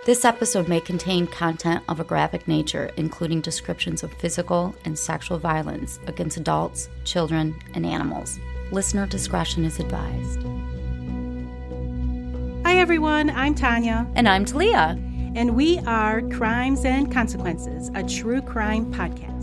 This episode may contain content of a graphic nature, including descriptions of physical and sexual violence against adults, children, and animals. Listener discretion is advised. Hi everyone, I'm Tanya. And I'm Talia. And we are Crimes and Consequences, a true crime podcast.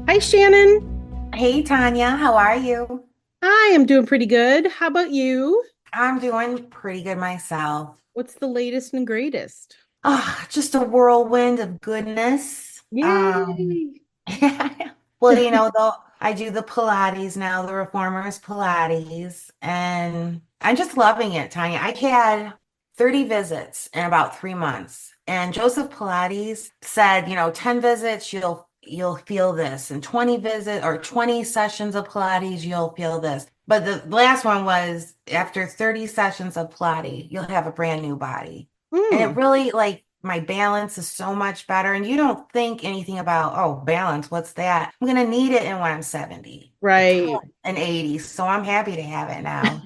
Hi, Shannon. Hey, Tanya. How are you? I am doing pretty good. How about you? I'm doing pretty good myself. What's the latest and greatest? Just a whirlwind of goodness. Yay! Well, though I do the Pilates now, the Reformers Pilates, and I'm just loving it, Tanya. I had 30 visits in about 3 months, and Joseph Pilates said, 10 visits, you'll feel this, and 20 visits or 20 sessions of Pilates, you'll feel this. But the last one was after 30 sessions of Pilates, you'll have a brand new body. And it really, my balance is so much better. And you don't think anything about, balance, what's that? I'm going to need it when I'm 70. Right. And 80. So I'm happy to have it now.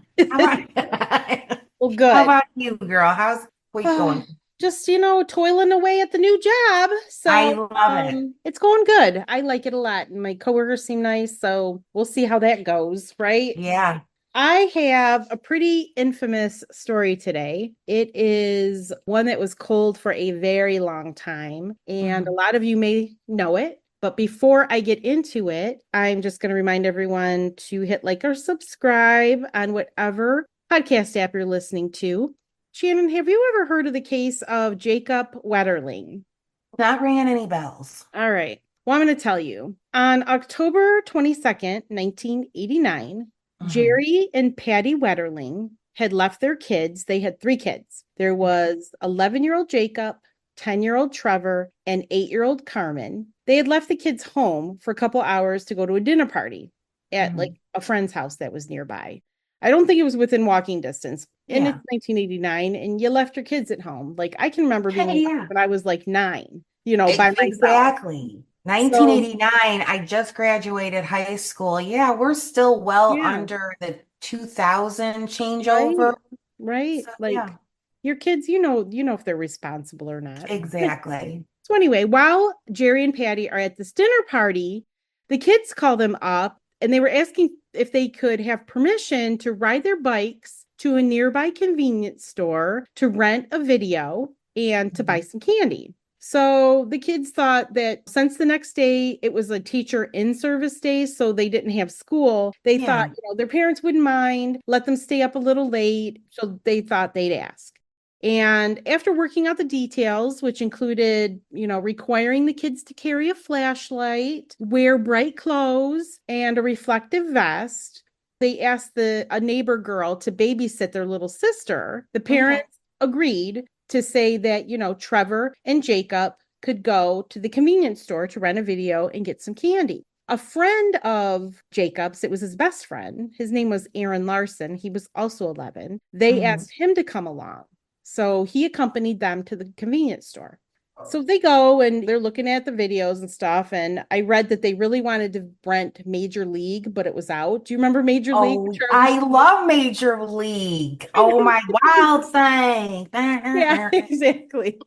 Well, good. How about you, girl? How's week going? Just, toiling away at the new job. So I love it. It's going good. I like it a lot. And my coworkers seem nice. So we'll see how that goes, right? Yeah. I have a pretty infamous story today. It is one that was cold for a very long time. And a lot of you may know it. But before I get into it, I'm just going to remind everyone to hit like or subscribe on whatever podcast app you're listening to. Shannon, have you ever heard of the case of Jacob Wetterling? Not ringing any bells. All right. Well, I'm going to tell you. On October 22nd, 1989, Jerry and Patty Wetterling had left their kids. They had 3 kids. There was 11-year-old Jacob, 10-year-old Trevor, and 8-year-old Carmen. They had left the kids home for a couple hours to go to a dinner party at a friend's house that was nearby. I don't think it was within walking distance. And it's 1989, and you left your kids at home. I can remember being when I was 9, by myself. Exactly. 1989, I just graduated high school. Yeah, we're still under the 2000 changeover. Right. So, your kids, you know if they're responsible or not. Exactly. So anyway, while Jerry and Patty are at this dinner party, the kids call them up and they were asking if they could have permission to ride their bikes to a nearby convenience store to rent a video and to buy some candy. So the kids thought that since the next day it was a teacher in-service day, so they didn't have school, they thought, their parents wouldn't mind, let them stay up a little late. So they thought they'd ask. And after working out the details, which included, requiring the kids to carry a flashlight, wear bright clothes, and a reflective vest, they asked a neighbor girl to babysit their little sister. The parents agreed to say that, Trevor and Jacob could go to the convenience store to rent a video and get some candy. A friend of Jacob's, it was his best friend. His name was Aaron Larson. He was also 11. They asked him to come along. So he accompanied them to the convenience store. So they go and they're looking at the videos and stuff. And I read that they really wanted to rent Major League, but it was out. Do you remember Major League? I love Major League. Oh, my wild thing. Yeah, exactly.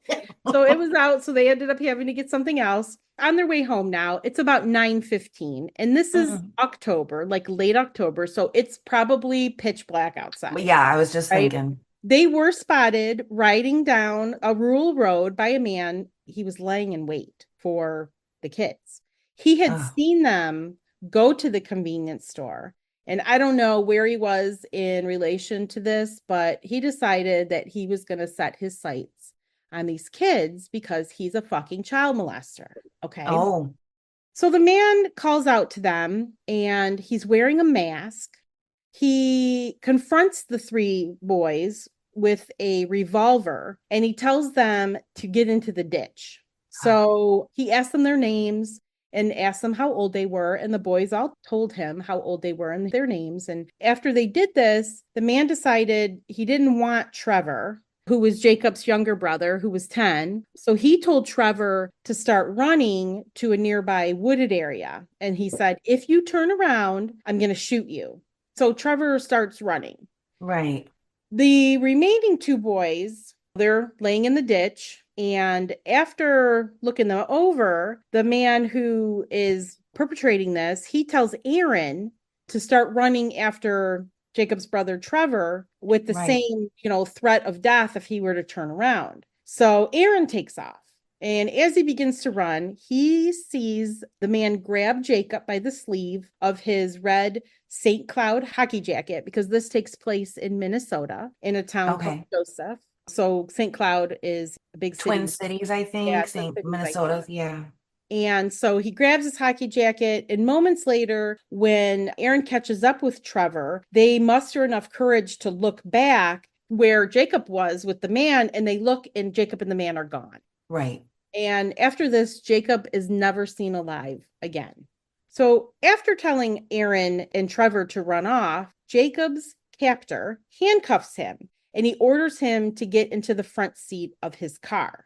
So it was out. So they ended up having to get something else. On their way home now, it's about 9:15. And this is October, late October. So it's probably pitch black outside. Yeah, I was just thinking. They were spotted riding down a rural road by a man. He was laying in wait for the kids. He had seen them go to the convenience store. And I don't know where he was in relation to this, but he decided that he was going to set his sights on these kids because he's a fucking child molester. Okay. Oh. So the man calls out to them and he's wearing a mask. He confronts the 3 boys with a revolver and he tells them to get into the ditch. So he asked them their names and asked them how old they were. And the boys all told him how old they were and their names. And after they did this, the man decided he didn't want Trevor. who was Jacob's younger brother, who was 10. So he told Trevor to start running to a nearby wooded area. And he said, if you turn around, I'm going to shoot you. So Trevor starts running. Right. The remaining two boys, they're laying in the ditch. And after looking them over, the man who is perpetrating this, he tells Aaron to start running after Jacob's brother Trevor with the same, threat of death if he were to turn around. So Aaron takes off. And as he begins to run, he sees the man grab Jacob by the sleeve of his red St. Cloud hockey jacket, because this takes place in Minnesota in a town called Joseph. So St. Cloud is a big city. Twin Cities, I think. Yeah, St. Minnesota. Yeah. And so he grabs his hockey jacket, and moments later, when Aaron catches up with Trevor, they muster enough courage to look back where Jacob was with the man, and they look, and Jacob and the man are gone. Right. And after this, Jacob is never seen alive again. So after telling Aaron and Trevor to run off, Jacob's captor handcuffs him, and he orders him to get into the front seat of his car.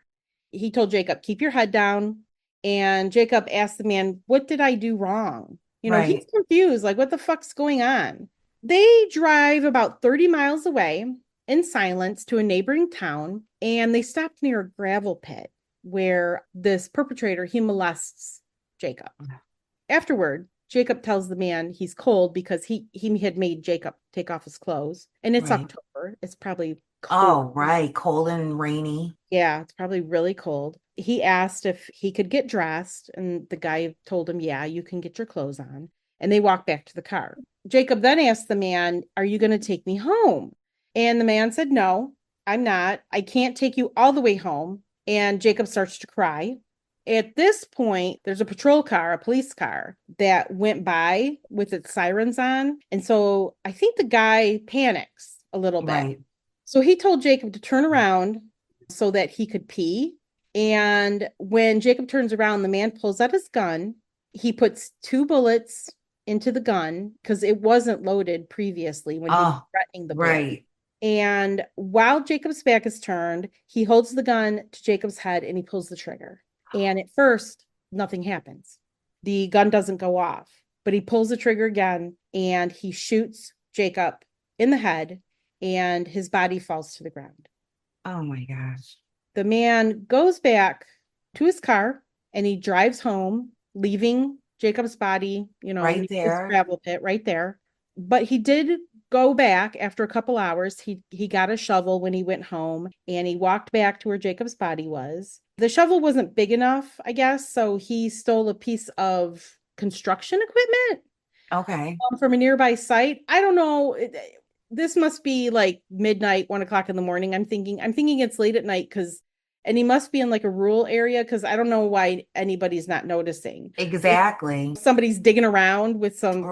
He told Jacob, keep your head down. And Jacob asked the man, what did I do wrong? He's confused, like, what the fuck's going on? They drive about 30 miles away in silence to a neighboring town, and they stopped near a gravel pit where this perpetrator, he molests Jacob. Afterward, Jacob tells the man he's cold because he had made Jacob take off his clothes. And it's October. It's probably cold. Oh, right. Cold and rainy. Yeah, it's probably really cold. He asked if he could get dressed, and the guy told him, yeah, you can get your clothes on. And they walked back to the car. Jacob then asked the man, are you going to take me home? And the man said, no, I'm not. I can't take you all the way home. And Jacob starts to cry. At this point, there's a patrol car, a police car, that went by with its sirens on. And so I think the guy panics a little bit. Right. So he told Jacob to turn around so that he could pee. And when Jacob turns around, the man pulls out his gun. He puts 2 bullets into the gun because it wasn't loaded previously when he was threatening the boy. Right. And while Jacob's back is turned, he holds the gun to Jacob's head and he pulls the trigger. And at first, nothing happens. The gun doesn't go off, but he pulls the trigger again and he shoots Jacob in the head, and his body falls to the ground. Oh my gosh. The man goes back to his car and he drives home, leaving Jacob's body, right there, his gravel pit right there. But he did go back after a couple hours. He got a shovel when he went home, and he walked back to where Jacob's body was. The shovel wasn't big enough, I guess, so he stole a piece of construction equipment. Okay. From a nearby site. I don't know. This must be like midnight, 1 o'clock in the morning. I'm thinking it's late at night and he must be in like a rural area, because I don't know why anybody's not noticing. Exactly. Somebody's digging around with some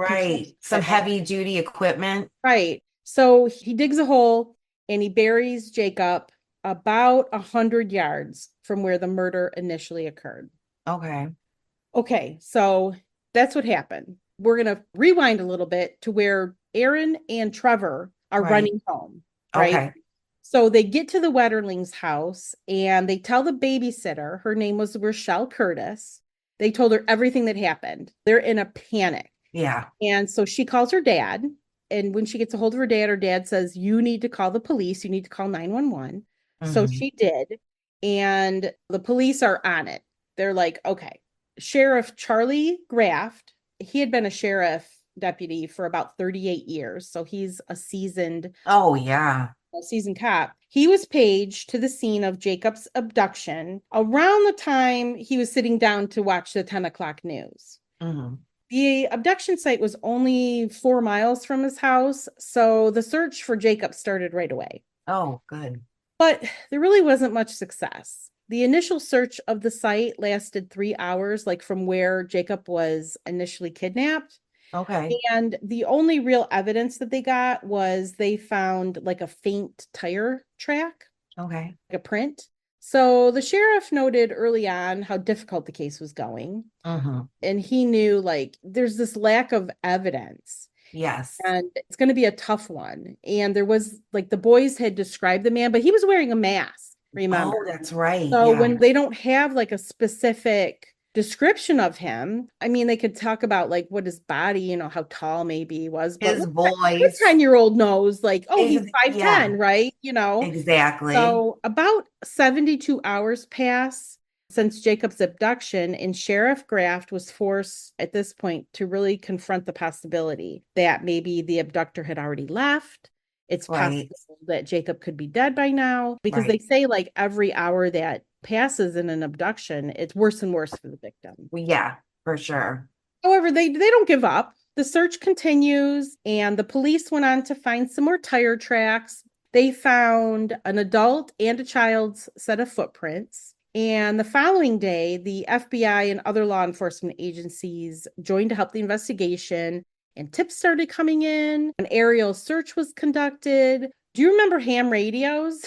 heavy duty equipment. Right. So he digs a hole and he buries Jacob about 100 yards from where the murder initially occurred. Okay. So that's what happened. We're going to rewind a little bit to where Aaron and Trevor are running home. Right. Okay. So they get to the Wetterling's house and they tell the babysitter, her name was Rochelle Curtis. They told her everything that happened. They're in a panic. Yeah. And so she calls her dad. And when she gets a hold of her dad says, you need to call the police. You need to call 911. Mm-hmm. So she did. And the police are on it. They're like, okay. Sheriff Charlie Graft, he had been a sheriff deputy for about 38 years. So he's a seasoned. Oh, yeah. Seasoned cop. He was paged to the scene of Jacob's abduction around the time he was sitting down to watch the 10 o'clock news. Mm-hmm. The abduction site was only 4 miles from his house, so the search for Jacob started right away. Oh, good. But there really wasn't much success. The initial search of the site lasted 3 hours, like from where Jacob was initially kidnapped. Okay. And the only real evidence that they got was they found like a faint tire track. Okay. Like a print. So the sheriff noted early on how difficult the case was going. Uh-huh. And he knew like there's this lack of evidence. Yes. And it's going to be a tough one. And there was like the boys had described the man, but he was wearing a mask, remember? Oh, that's right. So Yeah. when they don't have like a specific description of him, I mean, they could talk about like what his body, you know, how tall maybe he was, but His what voice. 10-year-old knows, like, oh, he's Yeah, 5'10", right? You know? exactly. So about 72 hours pass since Jacob's abduction, and Sheriff Graft was forced at this point to really confront the possibility that maybe the abductor had already left. It's Right. possible that Jacob could be dead by now, because they Right. say like every hour that passes in an abduction, it's worse and worse for the victim. Yeah, for sure. However, they don't give up. The search continues, and the police went on to find some more tire tracks. They found an adult and a child's set of footprints. And the following day, the FBI and other law enforcement agencies joined to help the investigation, and tips started coming in. An aerial search was conducted. Do you remember ham radios?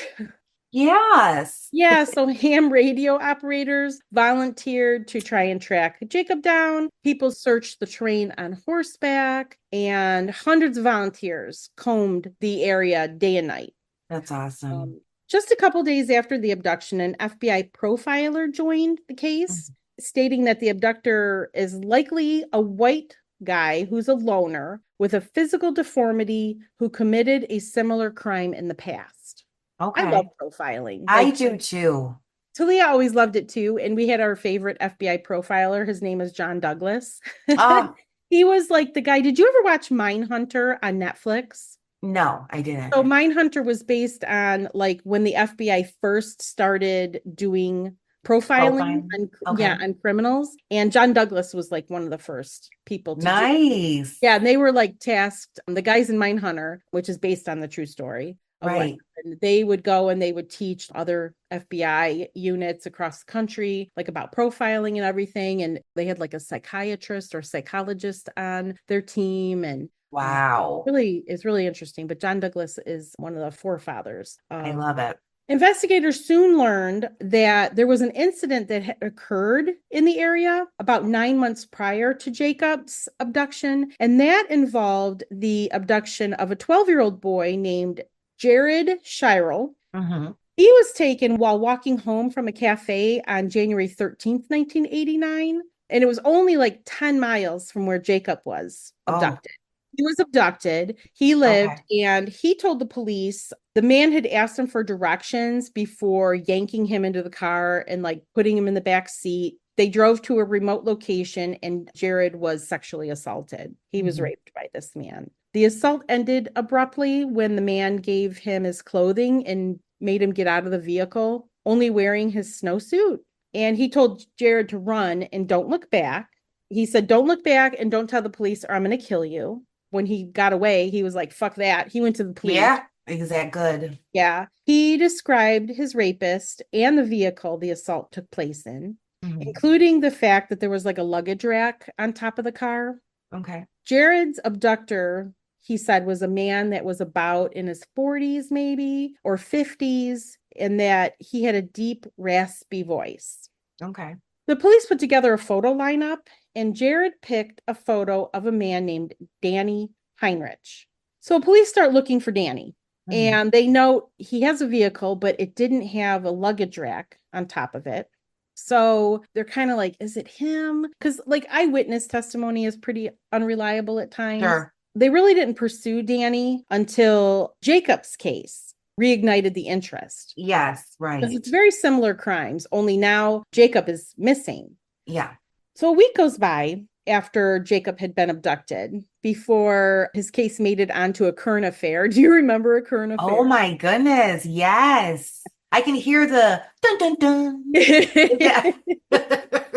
Yes. Yeah, so ham radio operators volunteered to try and track Jacob down. People searched the terrain on horseback, and hundreds of volunteers combed the area day and night. That's awesome. Just a couple days after the abduction, an FBI profiler joined the case, stating that the abductor is likely a white guy who's a loner with a physical deformity who committed a similar crime in the past. I love Okay. profiling. I Like, do too. Talia always loved it too. And we had our favorite FBI profiler. His name is John Douglas. Oh, He was like the guy. Did you ever watch Mindhunter on Netflix? no, I didn't. So Mindhunter was based on like when the FBI first started doing profiling Profile. on, Okay. on criminals. And John Douglas was like one of the first people to do it. Nice. Yeah, and they were like tasked, the guys in Mindhunter, which is based on the true story of what Right. happened. They would go and they would teach other FBI units across the country, like about profiling and everything. And they had like a psychiatrist or psychologist on their team. And Wow. really, it's really interesting. But John Douglas is one of the forefathers. I love it. Investigators soon learned that there was an incident that had occurred in the area about 9 months prior to Jacob's abduction, and that involved the abduction of a 12-year-old boy named Jared Shirel. Mm-hmm. He was taken while walking home from a cafe on January 13th, 1989, and it was only like 10 miles from where Jacob was abducted. He was abducted. He lived, and he told the police the man had asked him for directions before yanking him into the car and like putting him in the back seat. They drove to a remote location, and Jared was sexually assaulted. He was raped by this man. The assault ended abruptly when the man gave him his clothing and made him get out of the vehicle, only wearing his snowsuit. And he told Jared to run and don't look back. He said, don't look back and don't tell the police or I'm going to kill you. When he got away, he was like, fuck that. He went to the police. Yeah, is that good? Yeah. He described his rapist and the vehicle the assault took place in, including the fact that there was like a luggage rack on top of the car. Okay. Jared's abductor, he said, was a man that was about in his 40s, maybe, or 50s, and that he had a deep, raspy voice. Okay. The police put together a photo lineup, and Jared picked a photo of a man named Danny Heinrich. So police start looking for Danny, and they note he has a vehicle, but it didn't have a luggage rack on top of it. So they're kind of like, is it him? Because like eyewitness testimony is pretty unreliable at times. Sure. They really didn't pursue Danny until Jacob's case reignited the interest. Yes, right. Because it's very similar crimes, only now Jacob is missing. Yeah. So a week goes by after Jacob had been abducted before his case made it onto a current affair. Do you remember a current affair? Oh my goodness. Yes. I can hear the dun dun dun. Yeah.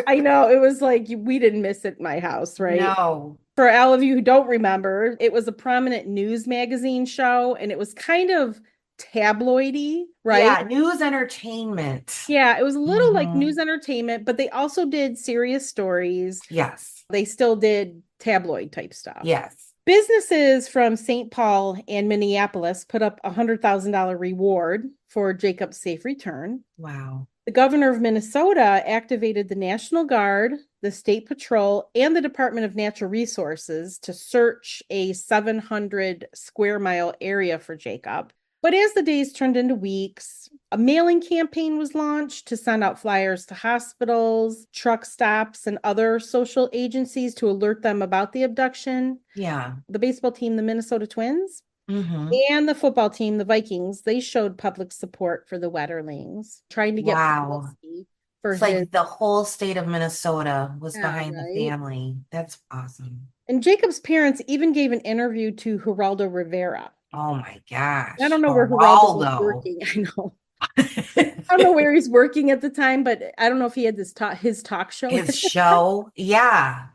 I know. It was like we didn't miss it at my house, right? No. For all of you who don't remember, it was a prominent news magazine show, and it was kind of tabloidy, right? Yeah, news entertainment. Yeah, it was a little like news entertainment, but they also did serious stories. Yes. They still did tabloid type stuff. Yes. Businesses from St. Paul and Minneapolis put up $100,000 reward for Jacob's safe return. Wow. The governor of Minnesota activated the National Guard, the State Patrol, and the Department of Natural Resources to search a 700 square mile area for Jacob. But as the days turned into weeks, a mailing campaign was launched to send out flyers to hospitals, truck stops, and other social agencies to alert them about the abduction. Yeah. The baseball team, the Minnesota Twins, Mm-hmm. and the football team, the Vikings, they showed public support for the Wetterlings, trying to get publicity for It's like the whole state of Minnesota was behind the family. That's awesome. And Jacob's parents even gave an interview to Geraldo Rivera. Oh my gosh. I don't know where Geraldo was working. I know. I don't know where he's working at the time, but I don't know if he had his talk show. His show. Yeah.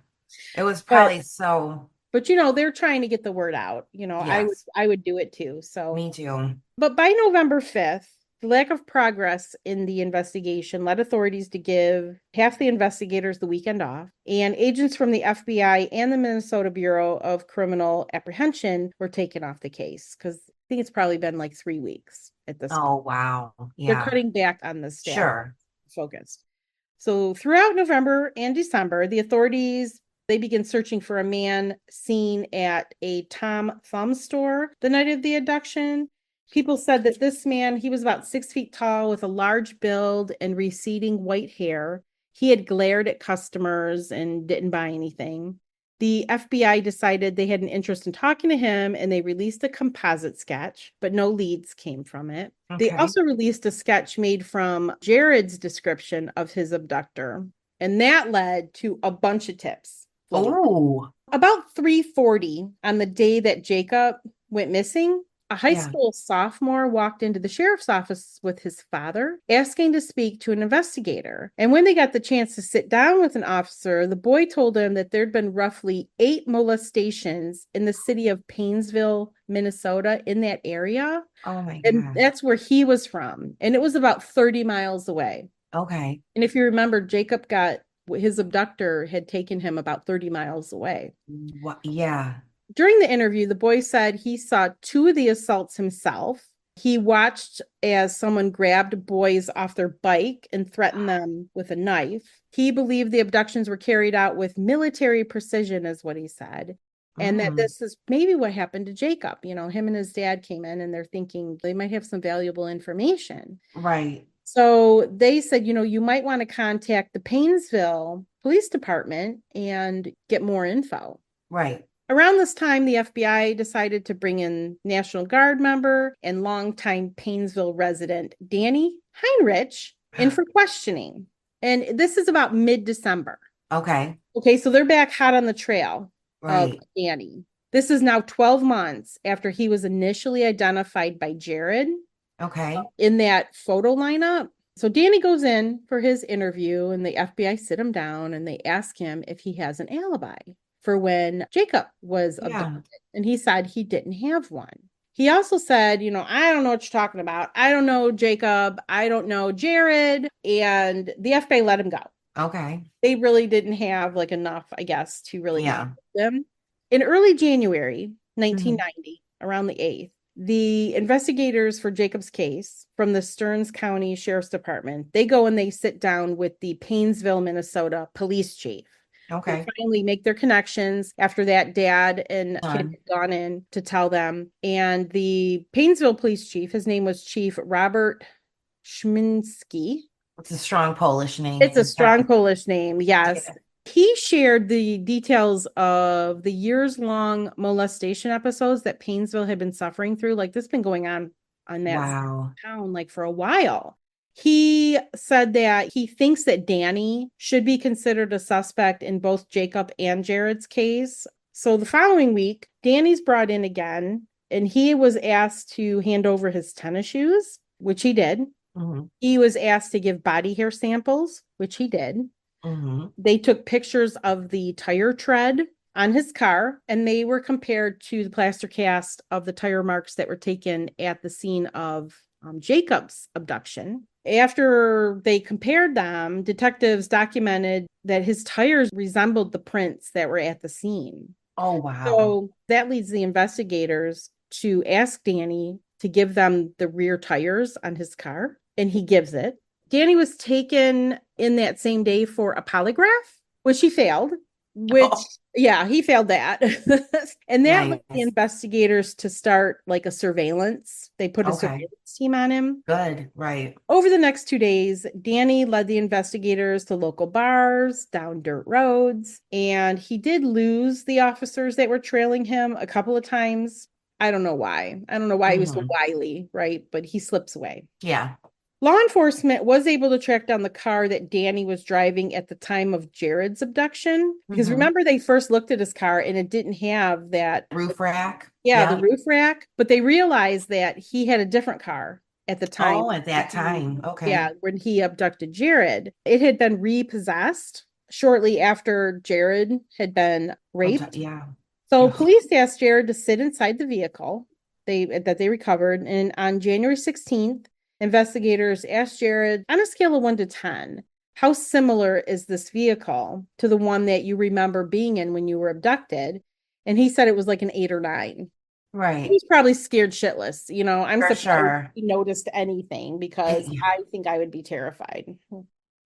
It was probably so. But you know, they're trying to get the word out. You know, yes. I would do it too. So me too. But by November 5th, the lack of progress in the investigation led authorities to give half the investigators the weekend off, and agents from the FBI and the Minnesota Bureau of Criminal Apprehension were taken off the case because I think it's probably been like 3 weeks at this point. Oh, wow. Yeah. They're cutting back on the staff. Sure. Focused. So throughout November and December, the authorities, they begin searching for a man seen at a Tom Thumb store the night of the abduction. People said that this man, he was about 6 feet tall with a large build and receding white hair. He had glared at customers and didn't buy anything. The FBI decided they had an interest in talking to him, and they released a composite sketch, but no leads came from it. Okay. They also released a sketch made from Jared's description of his abductor, and that led to a bunch of tips. Oh. About 3:40 on the day that Jacob went missing, a high school sophomore walked into the sheriff's office with his father, asking to speak to an investigator. And when they got the chance to sit down with an officer, the boy told him that there'd been roughly 8 molestations in the city of Paynesville, Minnesota, in that area. Oh my God. And that's where he was from. And it was about 30 miles away. Okay. And if you remember, Jacob his abductor had taken him about 30 miles away. What? Yeah. During the interview, the boy said he saw 2 of the assaults himself. He watched as someone grabbed boys off their bike and threatened them with a knife. He believed the abductions were carried out with military precision, is what he said. And that this is maybe what happened to Jacob. You know, him and his dad came in and they're thinking they might have some valuable information. Right. So they said, you know, you might want to contact the Paynesville Police Department and get more info. Right. Around this time, the FBI decided to bring in National Guard member and longtime Paynesville resident Danny Heinrich in for questioning. And this is about mid-December. Okay. Okay, so they're back hot on the trail of Danny. This is now 12 months after he was initially identified by Jared. Okay. In that photo lineup. So Danny goes in for his interview and the FBI sit him down and they ask him if he has an alibi for when Jacob was abducted. And he said he didn't have one. He also said, you know, I don't know what you're talking about. I don't know Jacob. I don't know Jared. And the FBI let him go. Okay. They really didn't have like enough, I guess, to really help them. In early January 1990, around the 8th, the investigators for Jacob's case from the Stearns County Sheriff's Department, they go and they sit down with the Paynesville, Minnesota police chief. Okay. They finally make their connections after that dad and kid had gone in to tell them. And the Paynesville police chief, his name was Chief Robert Schminski. It's a strong Polish name. It's a strong Polish name, yes. Yeah. He shared the details of the years-long molestation episodes that Paynesville had been suffering through. Like, this has been going on that town like for a while. He said that he thinks that Danny should be considered a suspect in both Jacob and Jared's case. So the following week, Danny's brought in again, and he was asked to hand over his tennis shoes, which he did. Mm-hmm. He was asked to give body hair samples, which he did. Mm-hmm. They took pictures of the tire tread on his car, and they were compared to the plaster cast of the tire marks that were taken at the scene of Jacob's abduction. After they compared them, detectives documented that his tires resembled the prints that were at the scene. Oh, wow. So that leads the investigators to ask Danny to give them the rear tires on his car, and he gives it. Danny was taken in that same day for a polygraph, which he failed, he failed that. And that led the investigators to start like a surveillance. They put a surveillance team on him. Good, right. Over the next 2 days, Danny led the investigators to local bars, down dirt roads, and he did lose the officers that were trailing him a couple of times. I don't know why. I don't know why he was so wily, right? But he slips away. Yeah. Law enforcement was able to track down the car that Danny was driving at the time of Jared's abduction. Because remember, they first looked at his car and it didn't have that roof rack. Yeah, the roof rack. But they realized that he had a different car at the time. Oh, at that time. Okay. Yeah, when he abducted Jared. It had been repossessed shortly after Jared had been raped. Yeah. So police asked Jared to sit inside the vehicle that they recovered. And on January 16th, investigators asked Jared, on a scale of 1 to 10, how similar is this vehicle to the one that you remember being in when you were abducted? And he said it was like an 8 or 9. Right. He was probably scared shitless. You know, I'm surprised he noticed anything because I think I would be terrified.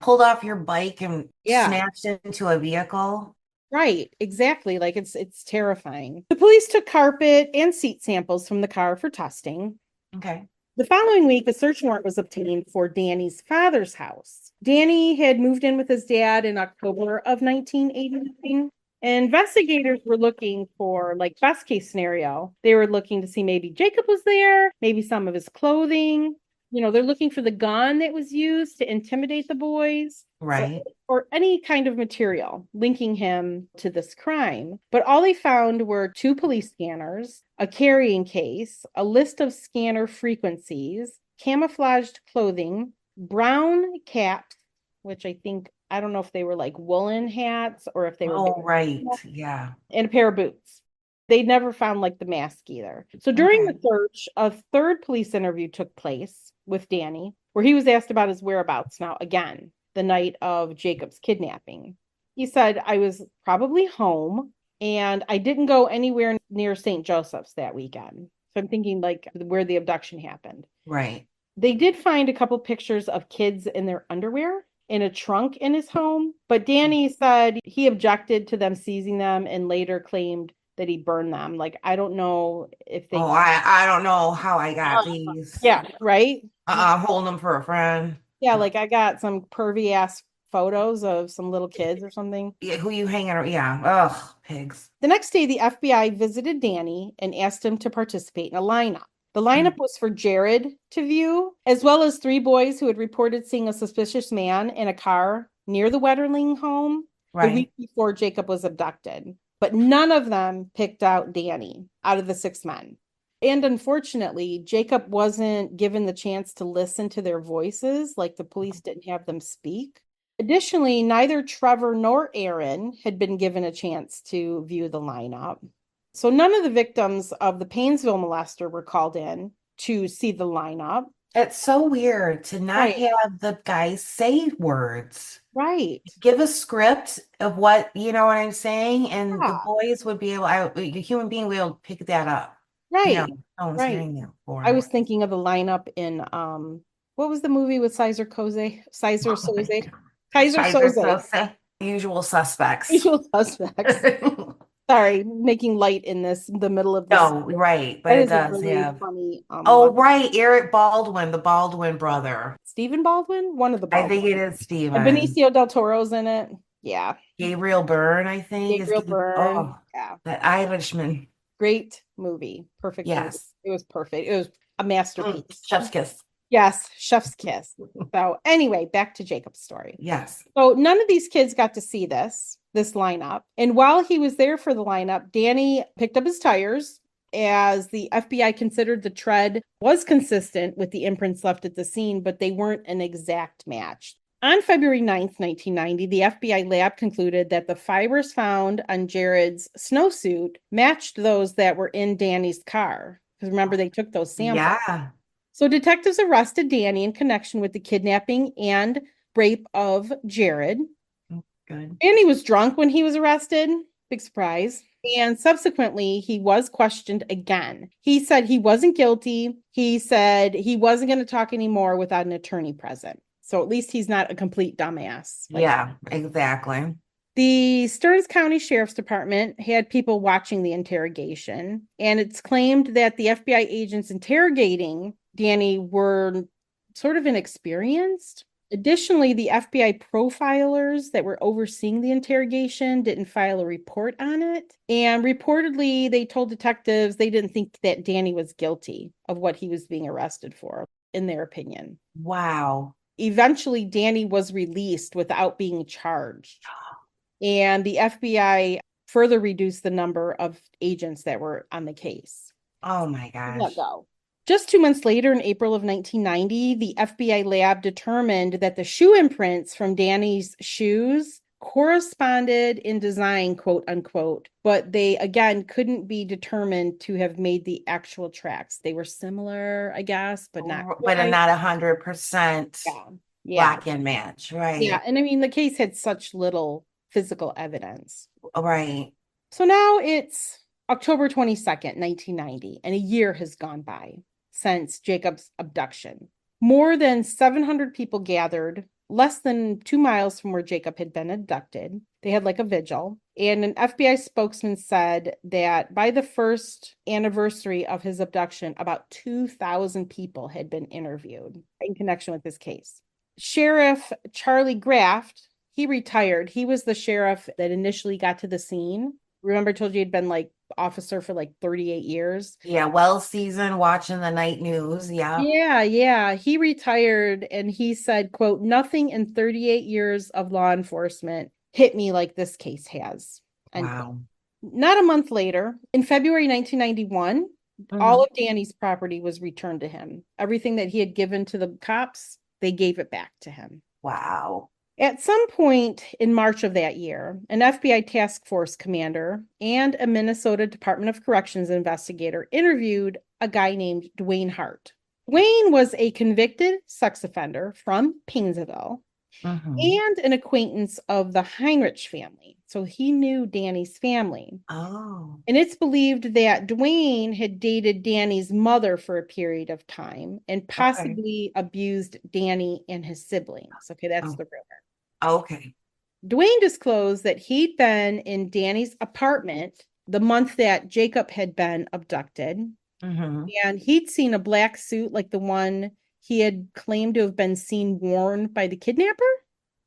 Pulled off your bike and snatched into a vehicle. Right, exactly. Like it's terrifying. The police took carpet and seat samples from the car for testing. Okay. The following week, a search warrant was obtained for Danny's father's house. Danny had moved in with his dad in October of 1989. Investigators were looking for, like, best case scenario. They were looking to see maybe Jacob was there, maybe some of his clothing. You know, they're looking for the gun that was used to intimidate the boys. Right. Or any kind of material linking him to this crime. But all they found were 2 police scanners, a carrying case, a list of scanner frequencies, camouflaged clothing, brown caps, which I don't know if they were like woolen hats or if they were. Oh, right. Yeah. And a pair of boots. They never found like the mask either. So during the search, a third police interview took place with Danny, where he was asked about his whereabouts. Now, again, the night of Jacob's kidnapping. He said, I was probably home and I didn't go anywhere near St. Joseph's that weekend. So I'm thinking like where the abduction happened. Right. They did find a couple pictures of kids in their underwear in a trunk in his home, but Danny said he objected to them seizing them and later claimed that he burned them. Like, I don't know if they. I don't know how I got these. Yeah, right. I'm holding them for a friend. Yeah, like I got some pervy ass photos of some little kids or something. Yeah, who you hanging around? Yeah. Ugh, pigs. The next day, the FBI visited Danny and asked him to participate in a lineup. The lineup was for Jared to view, as well as 3 boys who had reported seeing a suspicious man in a car near the Wetterling home the week before Jacob was abducted. But none of them picked out Danny out of the 6 men. And unfortunately, Jacob wasn't given the chance to listen to their voices, like the police didn't have them speak. Additionally, neither Trevor nor Aaron had been given a chance to view the lineup. So none of the victims of the Paynesville molester were called in to see the lineup. It's so weird to not have the guys say words. Right. Give a script of what, you know what I'm saying? And the boys would be able, a human being will pick that up. Right. You know, no one's hearing that before. I was thinking of the lineup in, what was the movie with Kaiser Soze? Usual Suspects. Usual Suspects. Sorry, making light in the middle of this. No, right, but it does really have funny. Eric Baldwin, the Baldwin brother. Stephen Baldwin, one of the Baldwin. I think it is Stephen. And Benicio del Toro's in it. Yeah. Gabriel Byrne, I think. Gabriel Byrne. Oh, yeah. That Irishman. Great movie. Perfect. Yes. Movie. It was perfect. It was a masterpiece. Chef's kiss. Yes, chef's kiss. So anyway, back to Jacob's story. Yes. So none of these kids got to see this lineup. And while he was there for the lineup, Danny picked up his tires as the FBI considered the tread was consistent with the imprints left at the scene, but they weren't an exact match. On February 9th, 1990, the FBI lab concluded that the fibers found on Jared's snowsuit matched those that were in Danny's car. Because remember, they took those samples. Yeah. So detectives arrested Danny in connection with the kidnapping and rape of Jared. Good. Danny was drunk when he was arrested. Big surprise. And subsequently, he was questioned again. He said he wasn't guilty. He said he wasn't going to talk anymore without an attorney present. So at least he's not a complete dumbass. Yeah, exactly. The Stearns County Sheriff's Department had people watching the interrogation, and it's claimed that the FBI agents interrogating Danny were sort of inexperienced. Additionally, the FBI profilers that were overseeing the interrogation didn't file a report on it. And reportedly, they told detectives they didn't think that Danny was guilty of what he was being arrested for, in their opinion. Wow. Eventually, Danny was released without being charged. And the FBI further reduced the number of agents that were on the case. Oh my gosh. Let go. Just 2 months later, in April of 1990, the FBI lab determined that the shoe imprints from Danny's shoes corresponded in design, quote unquote, but they, again, couldn't be determined to have made the actual tracks. They were similar, I guess, but not But quite. not 100% lock and match, right? Yeah, and I mean, the case had such little physical evidence. Right. So now it's October 22nd, 1990, and a year has gone by since Jacob's abduction. More than 700 people gathered less than 2 miles from where Jacob had been abducted. They had like a vigil, and an FBI spokesman said that by the first anniversary of his abduction, about 2,000 people had been interviewed in connection with this case. Sheriff Charlie Graft, he retired. He was the sheriff that initially got to the scene. Remember, I told you he'd been like officer for like 38 years. Yeah, well seasoned, watching the night news. Yeah. Yeah. He retired, and he said, quote, "Nothing in 38 years of law enforcement hit me like this case has." And wow. Not a month later, in February 1991, all of Danny's property was returned to him. Everything that he had given to the cops, they gave it back to him. Wow. At some point in March of that year, an FBI task force commander and a Minnesota Department of Corrections investigator interviewed a guy named Dwayne Hart. Dwayne was a convicted sex offender from Paynesville and an acquaintance of the Heinrich family. So he knew Danny's family. Oh. And it's believed that Dwayne had dated Danny's mother for a period of time and possibly abused Danny and his siblings. Okay, that's the rumor. Okay. Dwayne disclosed that he'd been in Danny's apartment the month that Jacob had been abducted. And he'd seen a black suit like the one he had claimed to have been seen worn by the kidnapper.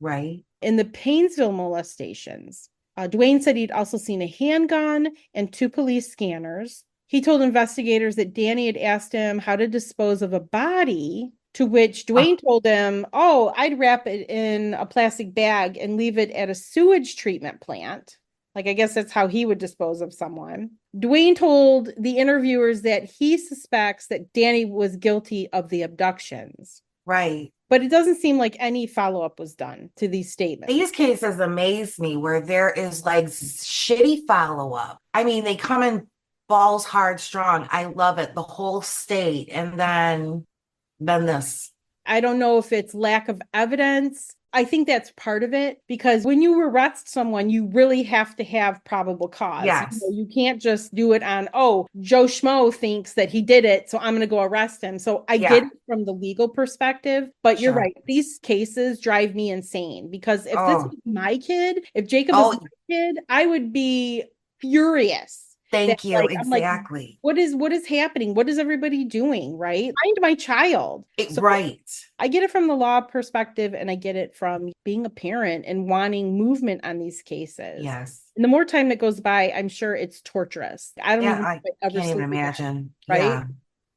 Right. In the Paynesville molestations. Dwayne said he'd also seen a handgun and 2 police scanners. He told investigators that Danny had asked him how to dispose of a body, to which Dwayne told him, "Oh, I'd wrap it in a plastic bag and leave it at a sewage treatment plant." Like, I guess that's how he would dispose of someone. Dwayne told the interviewers that he suspects that Danny was guilty of the abductions. Right. But it doesn't seem like any follow-up was done to these statements. These cases amaze me where there is like shitty follow-up. I mean, they come in balls hard strong. I love it. The whole state. And then this. I don't know if it's lack of evidence. I think that's part of it, because when you arrest someone, you really have to have probable cause. Yes. You can just do it on, oh, Joe Schmo thinks that he did it, so I'm going to go arrest him. So I get it from the legal perspective, but you're right. These cases drive me insane, because if this was my kid, if Jacob was my kid, I would be furious. Thank you. Like, exactly. What is happening? What is everybody doing? Right? Find my child. Right. I get it from the law perspective, and I get it from being a parent and wanting movement on these cases. Yes. And the more time that goes by, I'm sure it's torturous. I don't even I can't even imagine. Right? Yeah.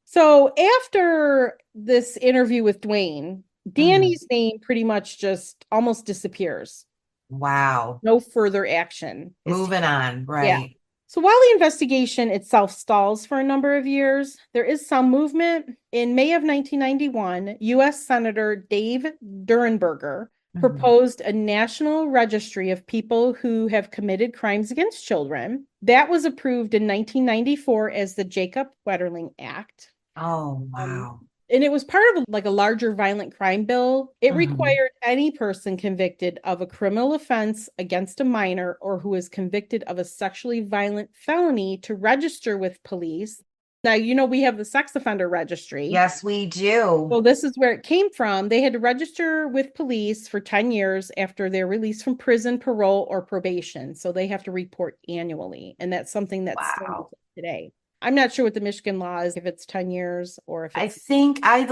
So after this interview with Dwayne, Danny's name pretty much just almost disappears. Wow. No further action. Moving on. Right. Yeah. So while the investigation itself stalls for a number of years, there is some movement. In May of 1991, U.S. Senator Dave Durenberger proposed a national registry of people who have committed crimes against children. That was approved in 1994 as the Jacob Wetterling Act. Oh, wow. And it was part of a larger violent crime bill. It required any person convicted of a criminal offense against a minor or who is convicted of a sexually violent felony to register with police. Now, we have the sex offender registry. Yes, we do. So this is where it came from. They had to register with police for 10 years after they're released from prison, parole, or probation. So they have to report annually. And that's something that's still today. I'm not sure what the Michigan law is, if it's 10 years or if it's... I think I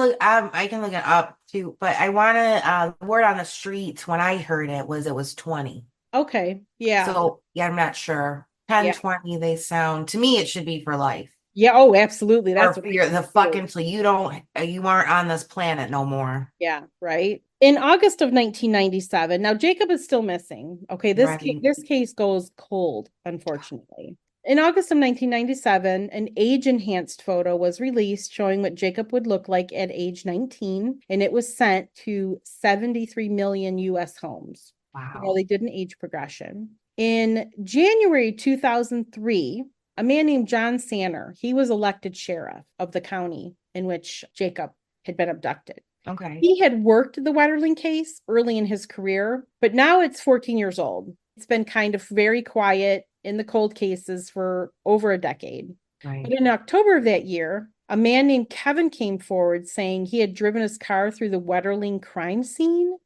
can look it up too, but I want to, the word on the streets when I heard it was 20. Okay. Yeah. So yeah, I'm not sure. 10, Yeah. 20, they sound, to me, it should be for life. Yeah. Oh, absolutely. That's what you're the fucking, so you aren't on this planet no more. Yeah. Right. In August of 1997, now Jacob is still missing. Okay. This case goes cold, unfortunately. In August of 1997, an age-enhanced photo was released showing what Jacob would look like at age 19, and it was sent to 73 million U.S. homes. Wow. They did an age progression. In January 2003, a man named John Sanner, he was elected sheriff of the county in which Jacob had been abducted. Okay. He had worked the Wetterling case early in his career, but now it's 14 years old. It's been kind of very quiet in the cold cases for over a decade. Right. But in October of that year, a man named Kevin came forward saying he had driven his car through the Wetterling crime scene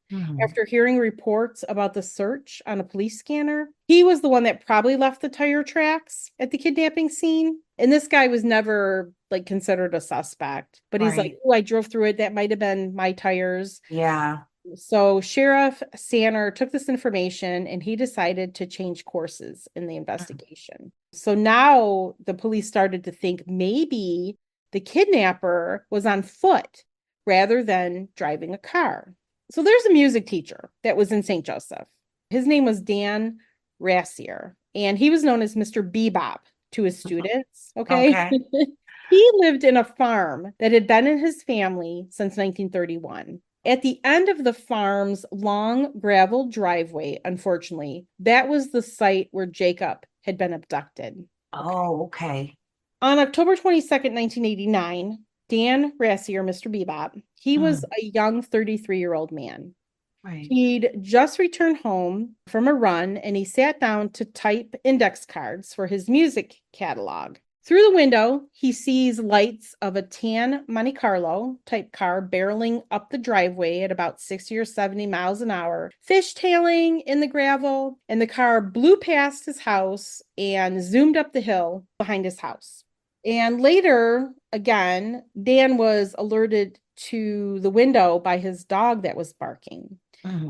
after hearing reports about the search on a police scanner. He was the one that probably left the tire tracks at the kidnapping scene. And this guy was never considered a suspect, but he's like, oh, I drove through it. That might have been my tires. Yeah. So Sheriff Sanner took this information and he decided to change courses in the investigation. So now the police started to think maybe the kidnapper was on foot rather than driving a car. So there's a music teacher that was in St. Joseph. His name was Dan Rassier, and he was known as Mr. Bebop to his students. Okay. He lived in a farm that had been in his family since 1931. At the end of the farm's long gravel driveway, unfortunately, that was the site where Jacob had been abducted. Oh, okay. On October 22nd, 1989, Dan Rassier, Mr. Bebop, he was a young 33-year-old man. Right. He'd just returned home from a run, and he sat down to type index cards for his music catalog. Through the window, he sees lights of a tan Monte Carlo type car barreling up the driveway at about 60 or 70 miles an hour, fishtailing in the gravel, and the car blew past his house and zoomed up the hill behind his house. And later, again, Dan was alerted to the window by his dog that was barking.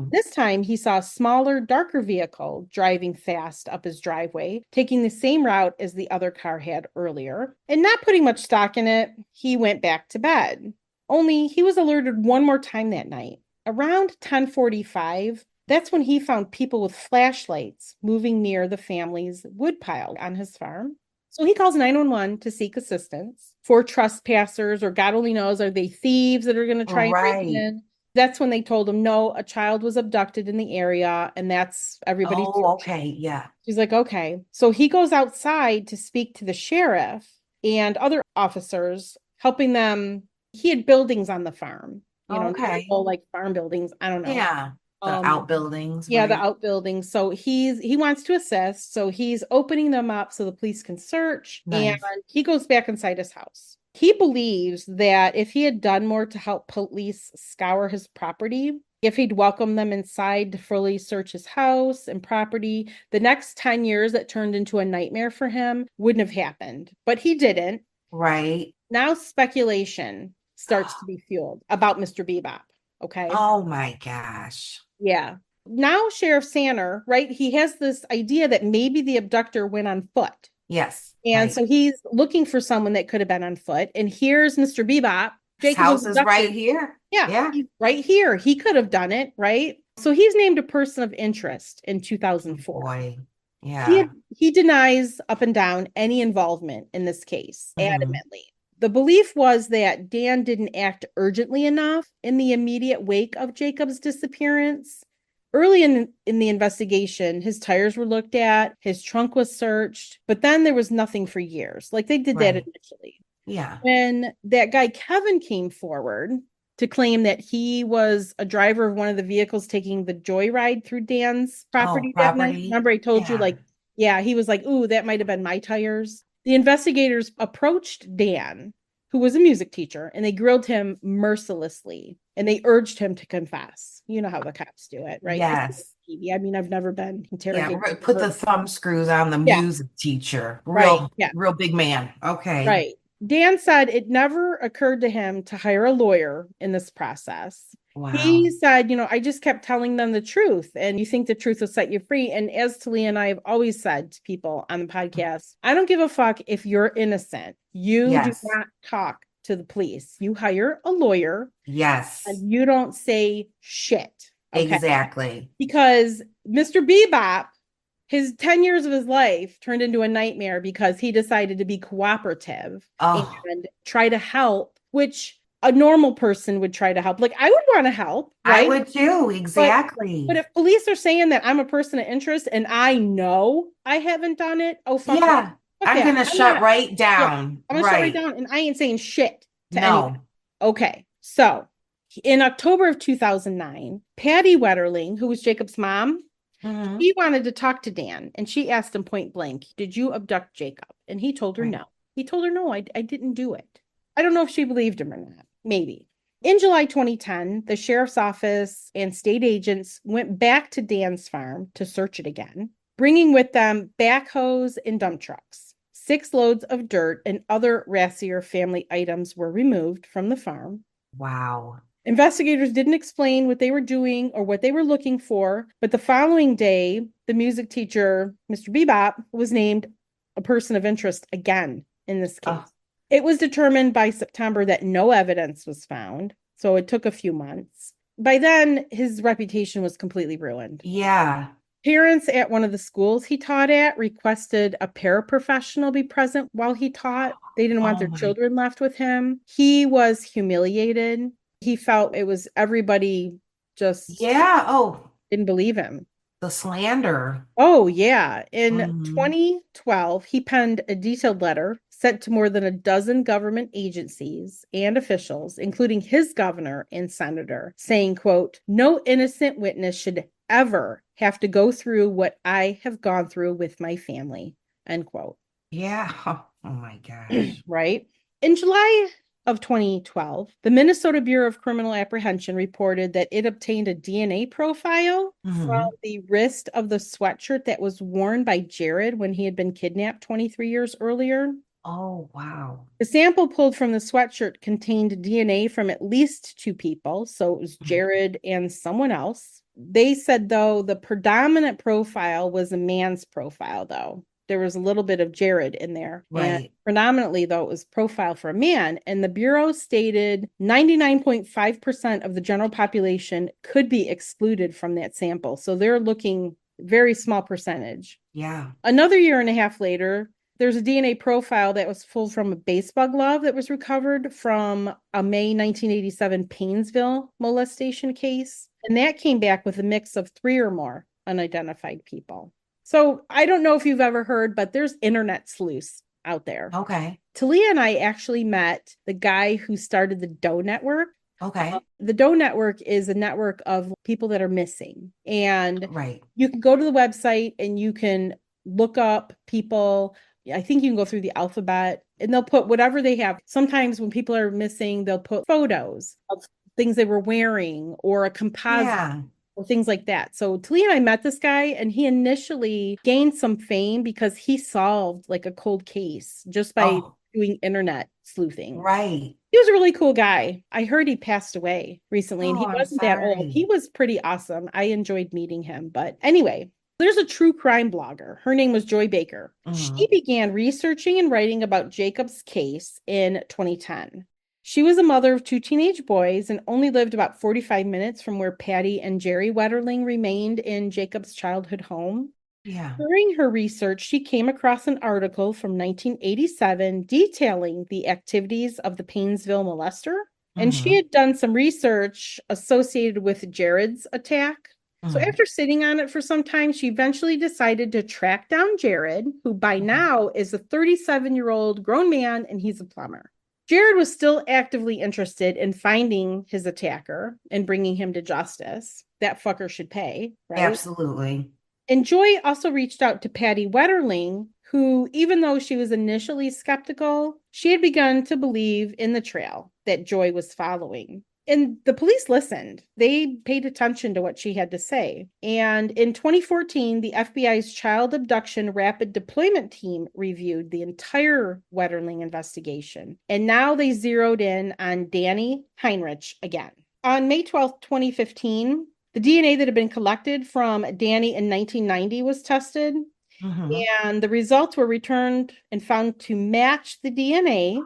This time, he saw a smaller, darker vehicle driving fast up his driveway, taking the same route as the other car had earlier. And not putting much stock in it, he went back to bed. Only he was alerted one more time that night. Around 10:45, that's when he found people with flashlights moving near the family's woodpile on his farm. So he calls 911 to seek assistance for trespassers, or God only knows, are they thieves that are going to try and break in? That's when they told him, no, a child was abducted in the area, and that's everybody's. Oh, okay, yeah. He's like, okay. So he goes outside to speak to the sheriff and other officers, helping them. He had buildings on the farm, like farm buildings. I don't know. Yeah, the outbuildings. Yeah, the outbuildings. So he wants to assist. So he's opening them up so the police can search. Nice. And he goes back inside his house. He believes that if he had done more to help police scour his property, if he'd welcomed them inside to fully search his house and property, the next 10 years that turned into a nightmare for him wouldn't have happened. But he didn't. Right. Now speculation starts to be fueled about Mr. Bebop. Okay. Oh my gosh. Yeah. Now Sheriff Sanner, right, he has this idea that maybe the abductor went on foot. Yes. And so he's looking for someone that could have been on foot. And here's Mr. Bebop. His house is right here. Yeah. Right here. He could have done it, right? So he's named a person of interest in 2004. Boy. Yeah. He denies up and down any involvement in this case, adamantly. The belief was that Dan didn't act urgently enough in the immediate wake of Jacob's disappearance. Early in the investigation, his tires were looked at, his trunk was searched, but then there was nothing for years. Like they did that initially. Yeah. When that guy Kevin came forward to claim that he was a driver of one of the vehicles taking the joyride through Dan's property that night. Remember I told you, he was like, ooh, that might have been my tires. The investigators approached Dan, who was a music teacher, and they grilled him mercilessly, and they urged him to confess. You know how the cops do it, right? Yes. I mean, I've never been interrogated. Yeah, put the thumb screws on the Yeah. music teacher. Right. Real, Yeah. real big man. Okay. Right. Dan said it never occurred to him to hire a lawyer in this process. Wow. He said, I just kept telling them the truth, and you think the truth will set you free. And as Talia and I have always said to people on the podcast, I don't give a fuck if you're innocent. You do not talk to the police. You hire a lawyer. Yes. And you don't say shit. Okay? Exactly. Because Mr. Bebop, his 10 years of his life turned into a nightmare because he decided to be cooperative and try to help, which a normal person would try to help. Like, I would want to help, right? I would too, exactly. But if police are saying that I'm a person of interest and I know I haven't done it, fuck yeah. I'm going to shut right Yeah, down. I'm going to shut right down, and I ain't saying shit to anyone. Okay, so in October of 2009, Patty Wetterling, who was Jacob's mom, he wanted to talk to Dan, and she asked him point blank, did you abduct Jacob? And he told her no. He told her, no, I didn't do it. I don't know if she believed him or not. Maybe. In July 2010, the sheriff's office and state agents went back to Dan's farm to search it again, bringing with them backhoes and dump trucks. 6 loads of dirt and other Rassier family items were removed from the farm. Wow. Investigators didn't explain what they were doing or what they were looking for, but the following day, the music teacher, Mr. Bebop, was named a person of interest again in this case. It was determined by September that no evidence was found, so it took a few months. By then, his reputation was completely ruined. Yeah. Parents at one of the schools he taught at requested a paraprofessional be present while he taught. They didn't want their children left with him. He was humiliated. He felt it was everybody just didn't believe him. The slander. Oh, yeah. In 2012, he penned a detailed letter sent to more than a dozen government agencies and officials, including his governor and senator, saying, quote, no innocent witness should ever have to go through what I have gone through with my family, end quote. Yeah. Oh my gosh. Right. In July of 2012, the Minnesota Bureau of Criminal Apprehension reported that it obtained a DNA profile from the wrist of the sweatshirt that was worn by Jared when he had been kidnapped 23 years earlier. Oh, wow. The sample pulled from the sweatshirt contained DNA from at least 2 people. So it was Jared and someone else. They said, though, the predominant profile was a man's profile, though. There was a little bit of Jared in there. Right. And predominantly, though, it was profile for a man. And the Bureau stated 99.5% of the general population could be excluded from that sample. So they're looking very small percentage. Yeah. Another year and a half later, there's a DNA profile that was pulled from a baseball glove that was recovered from a May 1987 Paynesville molestation case. And that came back with a mix of 3 or more unidentified people. So I don't know if you've ever heard, but there's internet sleuths out there. Okay. Talia and I actually met the guy who started the Doe Network. Okay. The Doe Network is a network of people that are missing. And right. You can go to the website and you can look up people. I think you can go through the alphabet and they'll put whatever they have. Sometimes when people are missing, they'll put photos of things they were wearing or a composite. Yeah. Or things like that. So Talia and I met this guy and he initially gained some fame because he solved like a cold case just by doing internet sleuthing. Right. He was a really cool guy. I heard he passed away recently and he wasn't that old. He was pretty awesome. I enjoyed meeting him. But anyway, there's a true crime blogger. Her name was Joy Baker. She began researching and writing about Jacob's case in 2010. She was a mother of 2 teenage boys and only lived about 45 minutes from where Patty and Jerry Wetterling remained in Jacob's childhood home. Yeah. During her research, she came across an article from 1987 detailing the activities of the Paynesville molester. And she had done some research associated with Jared's attack. So after sitting on it for some time, she eventually decided to track down Jared, who by now is a 37-year-old grown man and he's a plumber. Jared was still actively interested in finding his attacker and bringing him to justice. That fucker should pay, right? Absolutely. And Joy also reached out to Patty Wetterling, who, even though she was initially skeptical, she had begun to believe in the trail that Joy was following. And the police listened. They paid attention to what she had to say. And in 2014, the FBI's Child Abduction Rapid Deployment Team reviewed the entire Wetterling investigation. And now they zeroed in on Danny Heinrich again. On May 12th, 2015, the DNA that had been collected from Danny in 1990 was tested. And the results were returned and found to match the DNA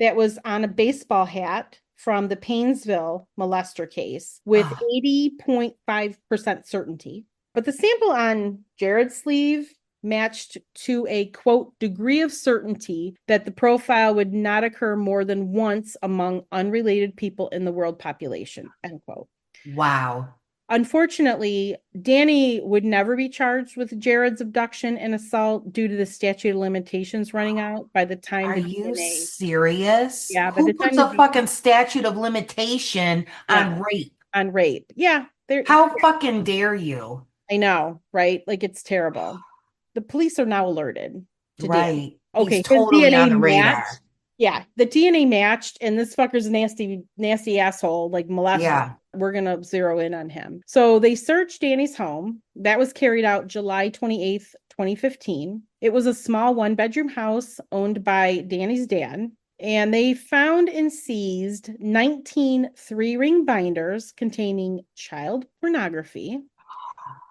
that was on a baseball hat from the Paynesville molester case with 80.5% certainty. But the sample on Jared's sleeve matched to a, quote, degree of certainty that the profile would not occur more than once among unrelated people in the world population, end quote. Wow. Unfortunately, Danny would never be charged with Jared's abduction and assault due to the statute of limitations running out by the time Are the you DNA. serious? Yeah, by Who the puts time a fucking statute of limitation on Yeah. rape? On rape. Yeah. How fucking dare you? I know, right? Like, it's terrible. The police are now alerted to Right. Danny. Okay, He's totally his DNA on the radar. matched. Yeah, the DNA matched, and this fucker's a nasty asshole, like molester. Yeah. We're gonna zero in on him. So they searched Danny's home. That was carried out July 28th, 2015. It was a small one-bedroom house owned by Danny's dad. And they found and seized 19 three-ring binders containing child pornography.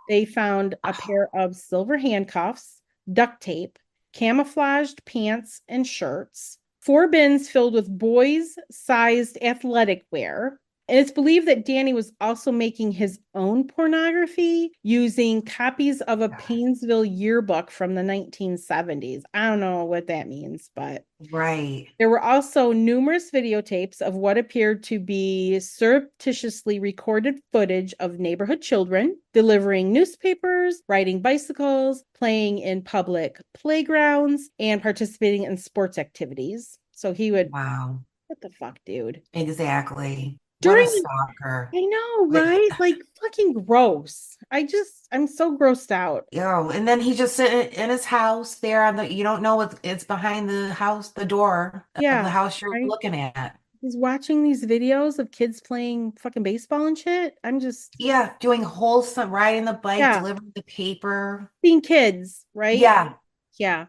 They found a pair of silver handcuffs, duct tape, camouflaged pants and shirts, 4 bins filled with boys-sized athletic wear. And it's believed that Danny was also making his own pornography using copies of a Paynesville yearbook from the 1970s. I don't know what that means, but right. There were also numerous videotapes of what appeared to be surreptitiously recorded footage of neighborhood children delivering newspapers, riding bicycles, playing in public playgrounds, and participating in sports activities. So he would, wow. What the fuck, dude? Exactly. During, what a stalker. I know, right? Like, fucking gross. I'm so grossed out. Yo, and then he just sitting in his house there on you don't know it's behind the house, the door of the house you're looking at. He's watching these videos of kids playing fucking baseball and shit. I'm just. Yeah, doing wholesome, riding the bike, delivering the paper. Being kids, right? Yeah. Yeah.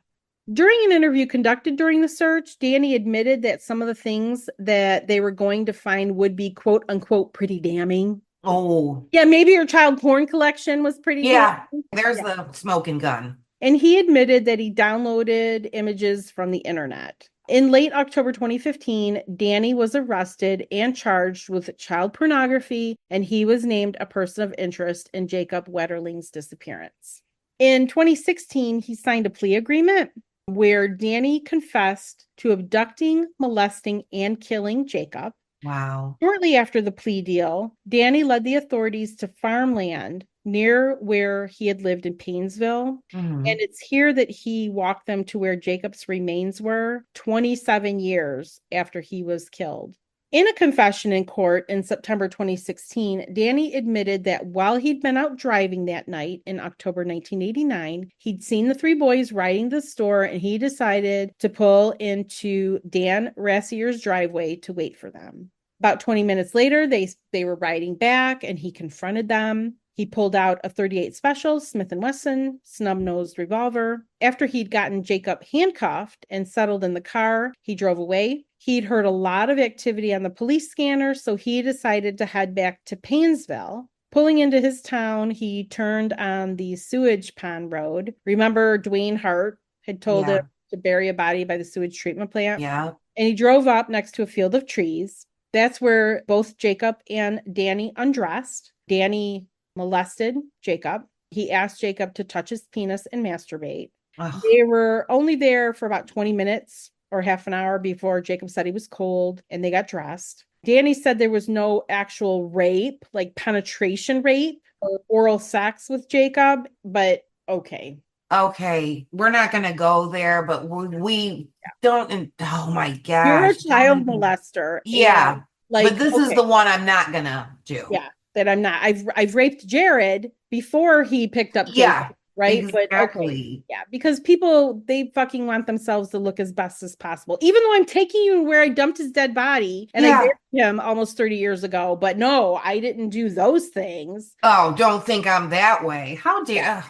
During an interview conducted during the search, Danny admitted that some of the things that they were going to find would be, quote unquote, pretty damning. Oh. Yeah, maybe your child porn collection was pretty damning. There's the smoking gun. And he admitted that he downloaded images from the internet. In late October 2015, Danny was arrested and charged with child pornography, and he was named a person of interest in Jacob Wetterling's disappearance. In 2016, he signed a plea agreement where Danny confessed to abducting, molesting, and killing Jacob. Wow. Shortly after the plea deal, Danny led the authorities to farmland near where he had lived in Paynesville. Mm-hmm. And it's here that he walked them to where Jacob's remains were 27 years after he was killed. In a confession in court in September 2016, Danny admitted that while he'd been out driving that night in October 1989, he'd seen the 3 boys riding the store, and he decided to pull into Dan Rassier's driveway to wait for them. About 20 minutes later, they were riding back, and he confronted them. He pulled out a .38 Special Smith & Wesson snub-nosed revolver. After he'd gotten Jacob handcuffed and settled in the car, he drove away. He'd heard a lot of activity on the police scanner, so he decided to head back to Paynesville. Pulling into his town, he turned on the sewage pond road. Remember, Dwayne Hart had told him to bury a body by the sewage treatment plant? Yeah. And he drove up next to a field of trees. That's where both Jacob and Danny undressed. Danny molested Jacob. He asked Jacob to touch his penis and masturbate. Ugh. They were only there for about 20 minutes or half an hour before Jacob said he was cold, and they got dressed. Danny said there was no actual rape, like penetration rape or oral sex with Jacob, but okay. Okay, we're not going to go there, but we don't. Oh my gosh. You're a child molester. Yeah. But this is the one I'm not going to do. Yeah. That I'm not. I've raped Jared before he picked up Jacob. right? But okay, Exactly. yeah, because people, they fucking want themselves to look as best as possible. Even though I'm taking you where I dumped his dead body and I Yeah. buried him almost 30 years ago, but no, I didn't do those things. Oh, don't think I'm that way. How dare.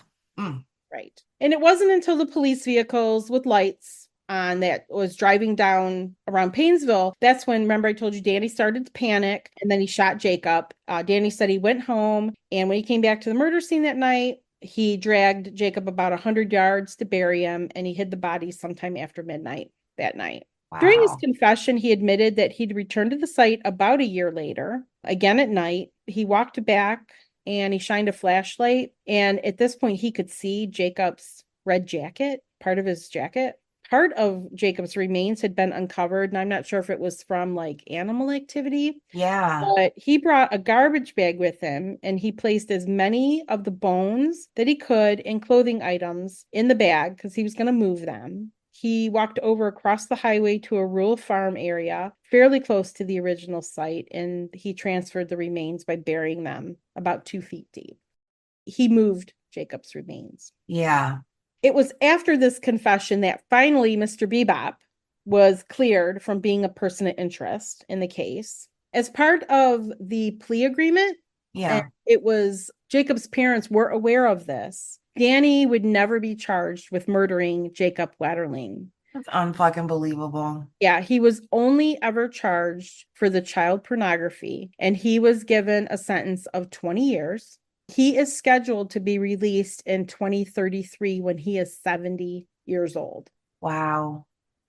Right. And it wasn't until the police vehicles with lights on that was driving down around Paynesville. That's when, remember, I told you Danny started to panic and then he shot Jacob. Danny said he went home, and when he came back to the murder scene that night, he dragged Jacob about 100 yards to bury him, and he hid the body sometime after midnight that night. During his Wow. confession, he admitted that he'd returned to the site about a year later, again at night. He walked back and he shined a flashlight. And at this point, he could see Jacob's red jacket, part of his jacket. Part of Jacob's remains had been uncovered, and I'm not sure if it was from like animal activity. Yeah. But he brought a garbage bag with him, and he placed as many of the bones that he could and clothing items in the bag because he was going to move them. He walked over across the highway to a rural farm area fairly close to the original site, and he transferred the remains by burying them about 2 feet deep. He moved Jacob's remains. Yeah. It was after this confession that finally Mr. Bebop was cleared from being a person of interest in the case. As part of the plea agreement, Yeah. and it was Jacob's parents were aware of this, Danny would never be charged with murdering Jacob Wetterling. That's unfucking believable. Yeah, he was only ever charged for the child pornography, and he was given a sentence of 20 years. He is scheduled to be released in 2033 when he is 70 years old. Wow.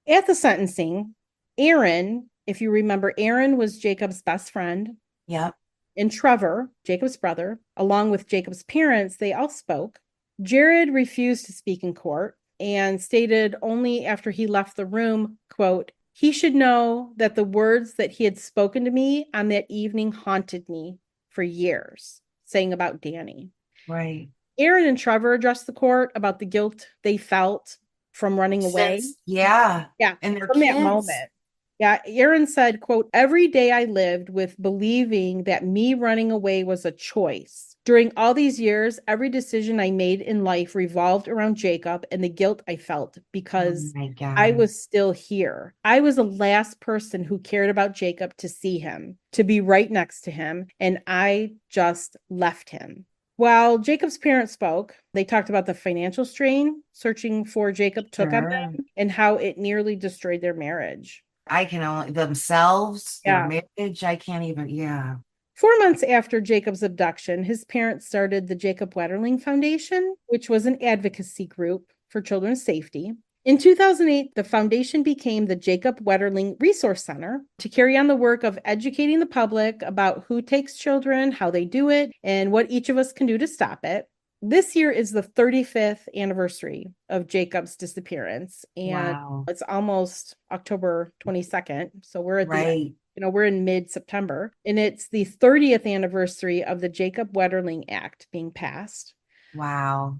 At the sentencing, Aaron, if you remember, Aaron was Jacob's best friend. Yep. And Trevor, Jacob's brother, along with Jacob's parents, they all spoke. Jared refused to speak in court and stated only after he left the room, quote, "He should know that the words that he had spoken to me on that evening haunted me for years," saying about Danny. Right. Aaron and Trevor addressed the court about the guilt they felt from running away. Yeah. Yeah, And their from that kids. moment. Yeah, Aaron said, quote, "Every day I lived with believing that me running away was a choice. During all these years, every decision I made in life revolved around Jacob and the guilt I felt because Oh my God. I was still here. I was the last person who cared about Jacob to see him, to be right next to him, and I just left him." While Jacob's parents spoke, they talked about the financial strain searching for Jacob took on them and how it nearly destroyed their marriage. I can only themselves, Yeah. their marriage. I can't even. Yeah. 4 months after Jacob's abduction, his parents started the Jacob Wetterling Foundation, which was an advocacy group for children's safety. In 2008, the foundation became the Jacob Wetterling Resource Center to carry on the work of educating the public about who takes children, how they do it, and what each of us can do to stop it. This year is the 35th anniversary of Jacob's disappearance, and Wow. it's almost October 22nd. So we're at Right. we're in mid-September, and it's the 30th anniversary of the Jacob Wetterling Act being passed. Wow.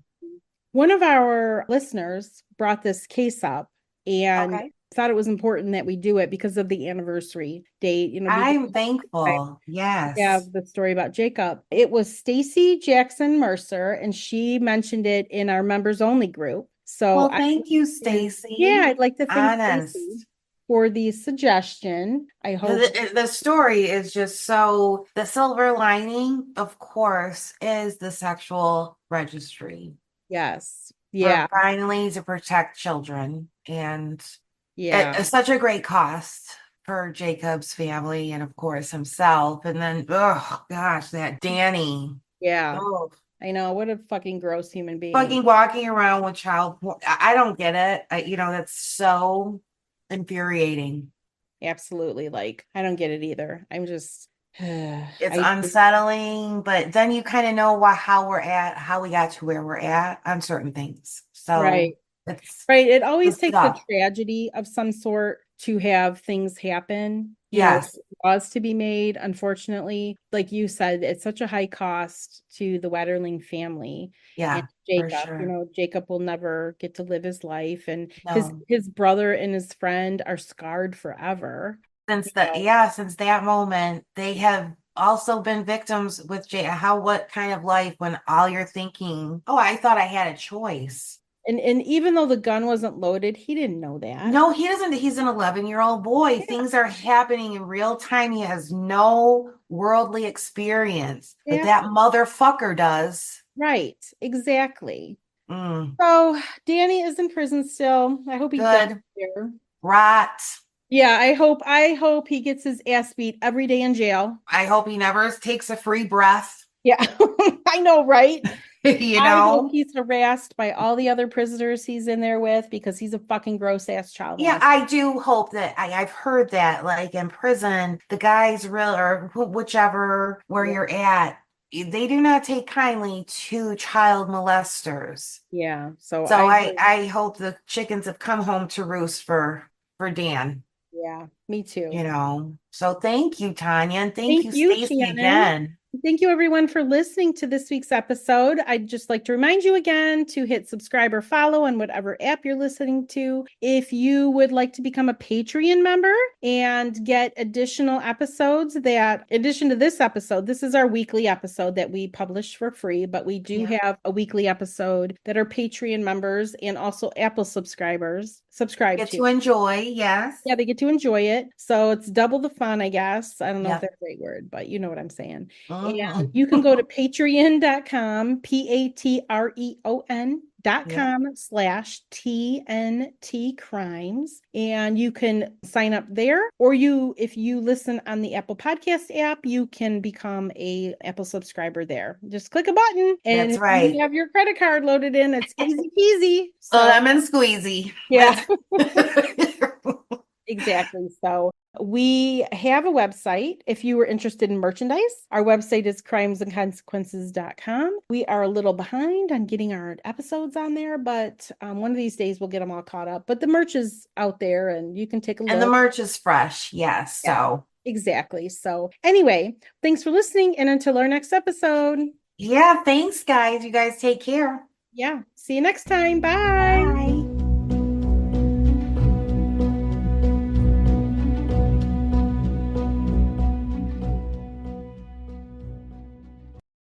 One of our listeners brought this case up and Okay. thought it was important that we do it because of the anniversary date. I'm thankful. Yes. Have the story about Jacob. It was STACY Jackson Mercer, and she mentioned it in our members only group. So Well, thank you, Stacy. Yeah, I'd like to thank Honest. Stacey for the suggestion. I hope The story is just so, the silver lining, of course, is the sexual registry. yes. Yeah. For finally to protect children. And Yeah. it's such a great cost for Jacob's family and, of course, himself. And then, oh, gosh, that Danny. Yeah. Oh, I know. What a fucking gross human being. fucking walking around with child porn. I don't get it. That's so infuriating. Absolutely. Like, I don't get it either. I'm just It's unsettling, but then you kind of know how we got to where we're at on certain things. So right. it's right. It always takes a tough. tragedy of some sort to have things happen. Yes. Laws to be made. Unfortunately, like you said, it's such a high cost to the Wetterling family. Yeah, and Jacob, for sure. Jacob will never get to live his life, and No. his brother and his friend are scarred forever. Since that moment, they have also been victims with what kind of life when all you're thinking, oh, I thought I had a choice. And even though the gun wasn't loaded, he didn't know that. No, he doesn't. He's an 11-year-old boy. Yeah. Things are happening in real time. He has no worldly experience, but that motherfucker does. Right. Exactly. Mm. So Danny is in prison still. I hope he gets there. Rot. Yeah, I hope he gets his ass beat every day in jail. I hope he never takes a free breath. Yeah, I know, right? I hope he's harassed by all the other prisoners he's in there with because he's a fucking gross ass child. Yeah, I do hope that I've heard that, like in prison, the guys or whichever where you're at, they do not take kindly to child molesters. Yeah. So I hope the chickens have come home to roost for Dan. Yeah, me too. So thank you, Tanya, and thank you, Stacey, again. Thank you, everyone, for listening to this week's episode. I'd just like to remind you again to hit subscribe or follow on whatever app you're listening to. If you would like to become a Patreon member and get additional episodes in addition to this episode, this is our weekly episode that we publish for free, but we do have a weekly episode that our Patreon members and also Apple subscribers subscribe to enjoy. Yes. Yeah, they get to enjoy it. So it's double the fun, I guess. I don't know if that's a great word, but you know what I'm saying. And you can go to patreon.com, patreon.com/TNT crimes. And you can sign up there, or if you listen on the Apple Podcast app, you can become a Apple subscriber there. Just click a button and that's right. You have your credit card loaded in. It's easy peasy. So lemon squeezy. Yeah. Exactly. So we have a website. If you were interested in merchandise, our website is crimesandconsequences.com. We are a little behind on getting our episodes on there, but one of these days we'll get them all caught up. But the merch is out there and you can take a look. And the merch is fresh. Yes. Yeah, so exactly. So anyway, thanks for listening. And until our next episode. Yeah. Thanks, guys. You guys take care. Yeah. See you next time. Bye.